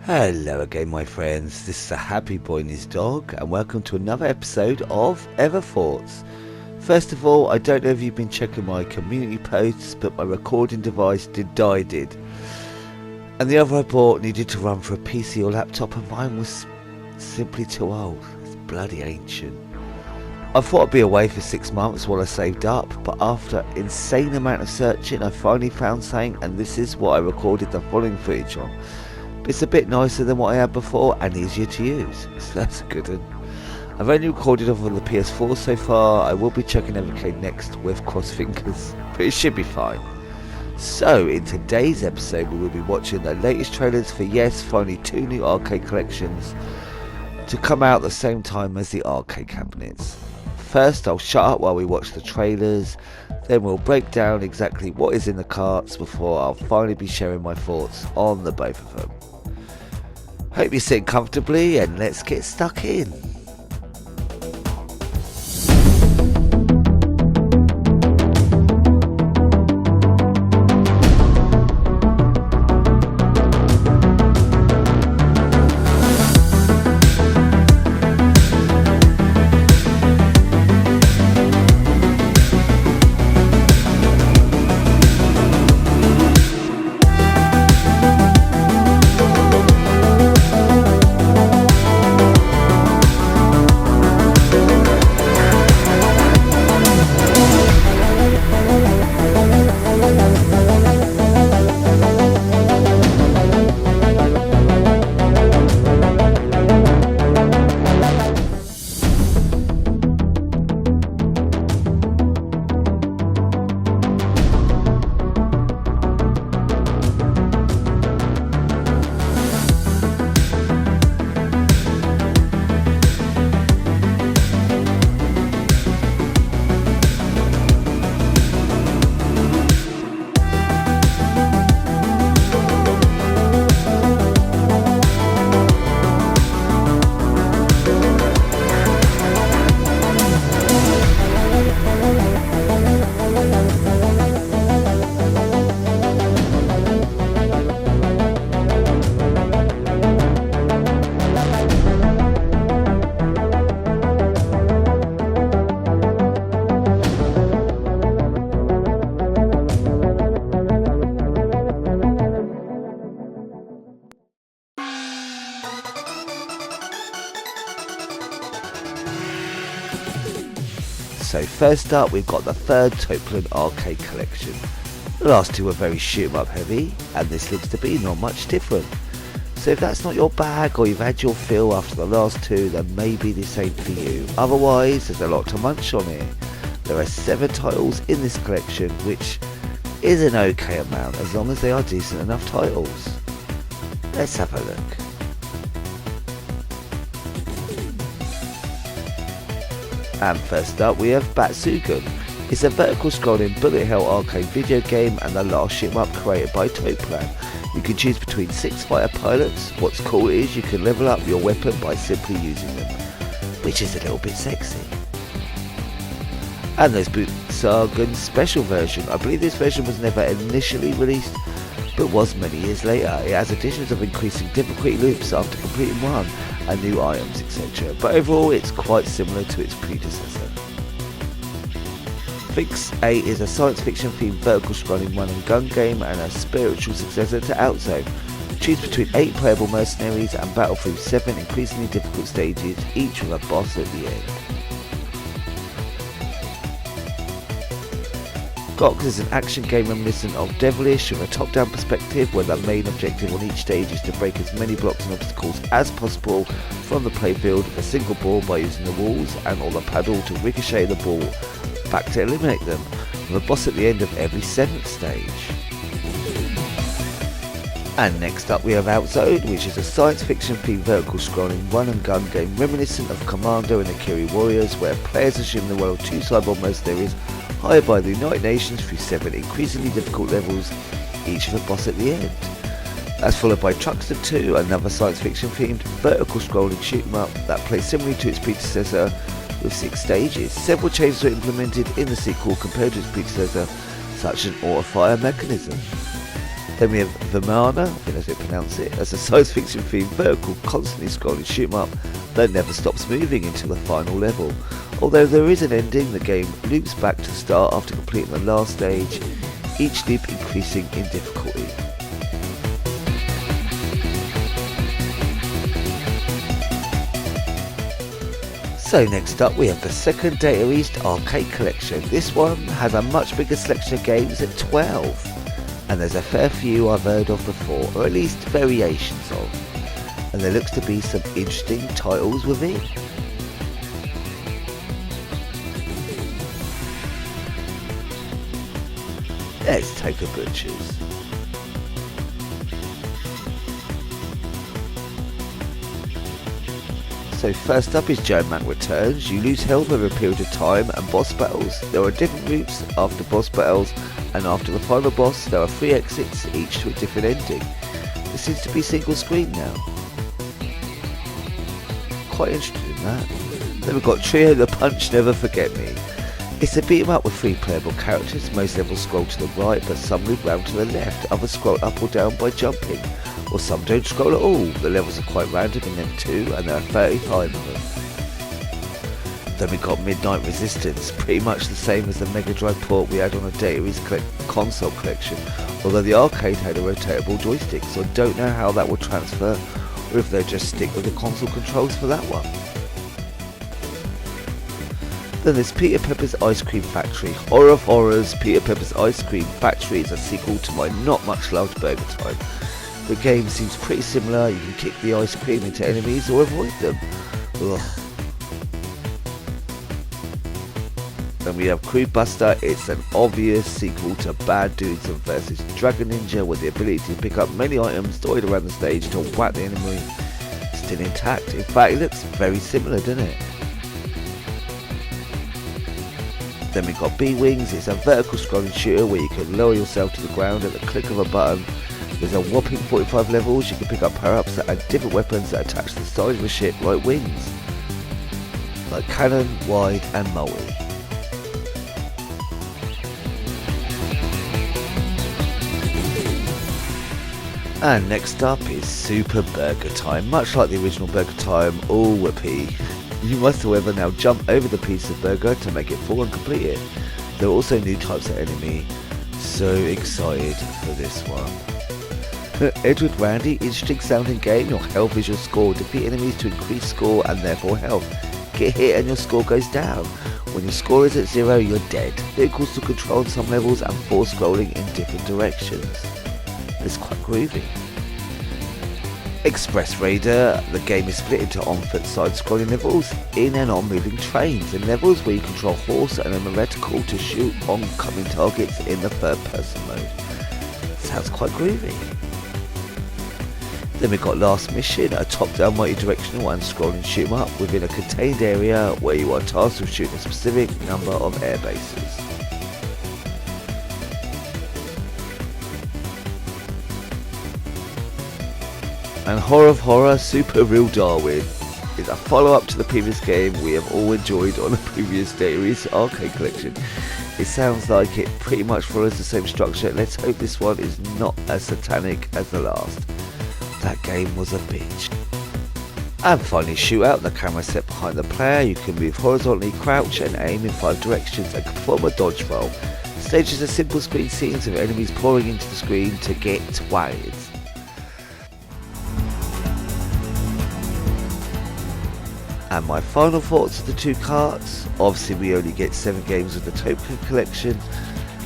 Hello again, my friends. This is a happy boy and his dog, and welcome to another episode of Ever Thoughts. First of all, I don't know if you've been checking my community posts, but my recording device did die, and the other I bought needed to run for a PC or laptop, and mine was simply too old. It's bloody ancient. I thought I'd be away for 6 months while I saved up, but after an insane amount of searching, I finally found something, and this is what I recorded the following footage on. It's a bit nicer than what I had before and easier to use, so that's a good one. I've only recorded off on the PS4 so far. I will be checking MK next with cross fingers, but it should be fine. So in today's episode we will be watching the latest trailers for finally 2 new arcade collections to come out at the same time as the arcade cabinets. First I'll shut up while we watch the trailers, then we'll break down exactly what is in the carts before I'll finally be sharing my thoughts on the both of them. Hope you're sitting comfortably and let's get stuck in. So first up we've got the third Toaplan arcade collection. The last two were very shoot 'em up heavy, and this looks to be not much different. So if that's not your bag or you've had your fill after the last two, then maybe this ain't for you. Otherwise there's a lot to munch on here. There are 7 titles in this collection, which is an okay amount as long as they are decent enough titles. Let's have a look. And first up we have Batsugan. It's a vertical scrolling bullet hell arcade video game and the last shoot 'em up created by Toaplan. You can choose between 6 fighter pilots. What's cool is you can level up your weapon by simply using them, which is a little bit sexy. And there's Batsugan's special version. I believe this version was never initially released, but was many years later. It has additions of increasing difficulty loops after completing one, and new items, etc. But overall it's quite similar to its predecessor. Fix 8 is a science fiction themed vertical scrolling run and gun game and a spiritual successor to Outzone. Choose between 8 playable mercenaries and battle through 7 increasingly difficult stages, each with a boss at the end. Gox is an action game reminiscent of Devilish with a top-down perspective where the main objective on each stage is to break as many blocks and obstacles as possible from the playfield with a single ball by using the walls and or the paddle to ricochet the ball back to eliminate them, with a boss at the end of every 7th stage. And next up we have Outzone, which is a science fiction themed vertical scrolling run and gun game reminiscent of Commando and Akiri Warriors, where players assume the role of 2 cyborg mercenaries hired by the United Nations through 7 increasingly difficult levels, each with a boss at the end. That's followed by Truckster 2, another science fiction themed vertical scrolling shoot 'em up that plays similarly to its predecessor with 6 stages. Several changes were implemented in the sequel compared to its predecessor, such as an auto fire mechanism. Then we have Vimana, I think that's how you pronounce it, as a science fiction themed vertical, constantly scrolling shoot 'em up that never stops moving until the final level. Although there is an ending, the game loops back to the start after completing the last stage, each loop increasing in difficulty. So next up we have the second Data East arcade collection. This one has a much bigger selection of games at 12. And there's a fair few I've heard of before, or at least variations of. And there looks to be some interesting titles within. Let's take a butcher's. So first up is Geoman Returns. You lose health over a period of time and boss battles. There are different routes after boss battles, and after the final boss there are 3 exits, each to a different ending. There seems to be single screen now. Quite interested in that. Then we've got Trio the Punch Never Forget Me. It's a beat 'em up with 3 playable characters. Most levels scroll to the right, but some loop round to the left. Others scroll up or down by jumping, or some don't scroll at all. The levels are quite random in them too, and there are 35 of them. Then we got Midnight Resistance, pretty much the same as the Mega Drive port we had on a Data East console collection, although the arcade had a rotatable joystick, so I don't know how that will transfer, or if they'll just stick with the console controls for that one. Then there's Peter Pepper's Ice Cream Factory. Horror of horrors, Peter Pepper's Ice Cream Factory is a sequel to my not much loved Burger Time. The game seems pretty similar. You can kick the ice cream into enemies or avoid them. Ugh. Then we have Crew Buster. It's an obvious sequel to Bad Dudes vs Dragon Ninja, with the ability to pick up many items dotted around the stage to whack the enemy still intact. In fact, it looks very similar, doesn't it? Then we've got B-Wings. It's a vertical scrolling shooter where you can lower yourself to the ground at the click of a button. There's a whopping 45 levels. You can pick up power-ups that add different weapons that attach to the side of a ship like wings, like cannon, wide and multi. And next up is Super Burger Time. Much like the original Burger Time, all whoopee. You must however now jump over the piece of burger to make it full and complete it. There are also new types of enemy. So excited for this one. Edward Randy, interesting sounding game. Your health is your score. Defeat enemies to increase score and therefore health. Get hit and your score goes down. When your score is at 0, you're dead. Vehicles to control on some levels and force scrolling in different directions. It's quite groovy. Express Raider, the game is split into on-foot side-scrolling levels, in and on moving trains, and levels where you control horse and a reticle to shoot oncoming targets in the third-person mode. Sounds quite groovy. Then we've got Last Mission, a top-down multi-directional and scrolling shoot-'em-up within a contained area where you are tasked with shooting a specific number of air bases. And Horror of Horror, Super Real Darwin is a follow-up to the previous game we have all enjoyed on the previous Data East arcade collection. It sounds like it pretty much follows the same structure. Let's hope this one is not as satanic as the last. That game was a bitch. And finally Shootout, the camera set behind the player. You can move horizontally, crouch and aim in 5 directions and perform a dodge roll. Stages are simple screen scenes of enemies pouring into the screen to get twatted. And my final thoughts of the 2 carts. Obviously we only get 7 games of the Toaplan collection.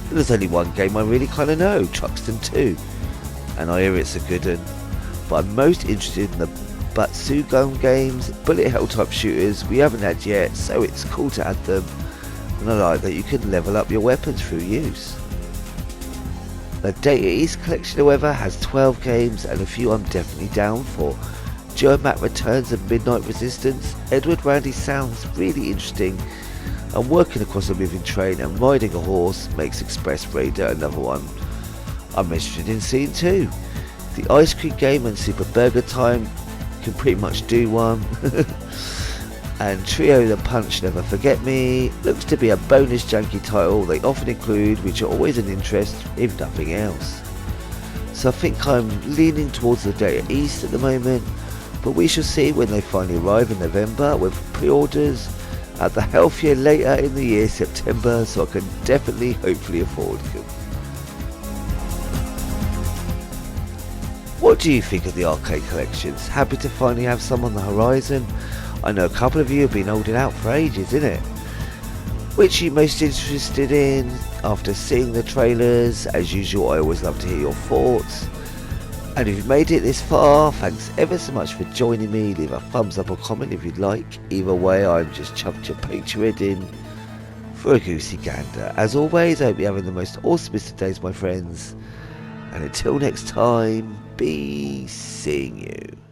But there's only one game I really kind of know, Truxton 2. And I hear it's a good one. But I'm most interested in the Batsugun games, bullet hell type shooters we haven't had yet, so it's cool to add them. And I like that you can level up your weapons through use. The Data East collection however has 12 games and a few I'm definitely down for. Geoman Returns and Midnight Resistance. Edward Randy sounds really interesting, and working across a moving train and riding a horse makes Express Raider another one I'm interested in seeing too. The ice cream game and Super Burger Time can pretty much do one. And Trio the Punch Never Forget Me looks to be a bonus janky title they often include, which are always an interest if nothing else. So I think I'm leaning towards the date of East at the moment, but we shall see when they finally arrive in November with pre-orders at the healthier later in the year September, so I can definitely hopefully afford them. What do you think of the arcade collections? Happy to finally have some on the horizon? I know a couple of you have been holding out for ages, innit? Which are you most interested in after seeing the trailers? As usual, I always love to hear your thoughts. And if you've made it this far, thanks ever so much for joining me. Leave a thumbs up or comment if you'd like. Either way, I've just chucked your Patreon in for a goosey gander. As always, I hope you're having the most awesomest of days, my friends. And until next time, be seeing you.